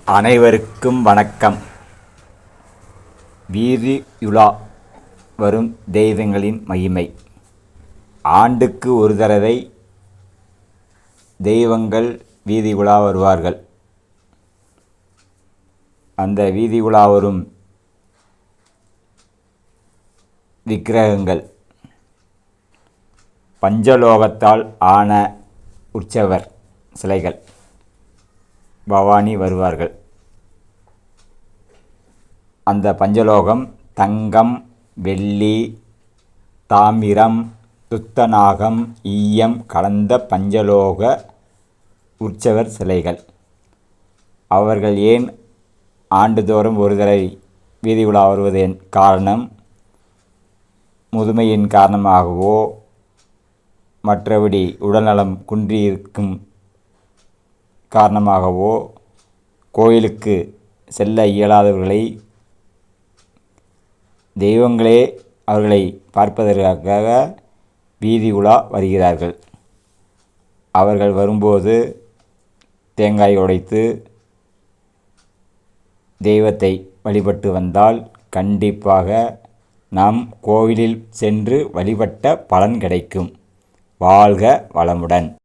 அனைவருக்கும் வணக்கம். வீதியுலா வரும் தெய்வங்களின் மகிமை. ஆண்டுக்கு ஒரு தடவை தெய்வங்கள் வீதி உலா வருவார்கள். அந்த வீதி உலா வரும் விக்கிரகங்கள் பஞ்சலோகத்தால் ஆன உற்சவர் சிலைகள் பவானி வருவார்கள். அந்த பஞ்சலோகம் தங்கம், வெள்ளி, தாமிரம், துத்தநாகம், ஈயம் கலந்த பஞ்சலோக உற்சவர் சிலைகள். அவர்கள் ஏன் ஆண்டுதோறும் ஒரு தடவை வீதி உலா வருவதன் காரணம், முதுமையின் காரணமாகவோ மற்றபடி உடல்நலம் குன்றியிருக்கும் காரணமாகவோ கோயிலுக்கு செல்ல இயலாதவர்களை தெய்வங்களே அவர்களை பார்ப்பதற்காக வீதி உலா வருகிறார்கள். அவர்கள் வரும்போது தேங்காய் உடைத்து தெய்வத்தை வழிபட்டு வந்தால் கண்டிப்பாக நாம் கோவிலில் சென்று வழிபட்ட பலன் கிடைக்கும். வாழ்க வளமுடன்.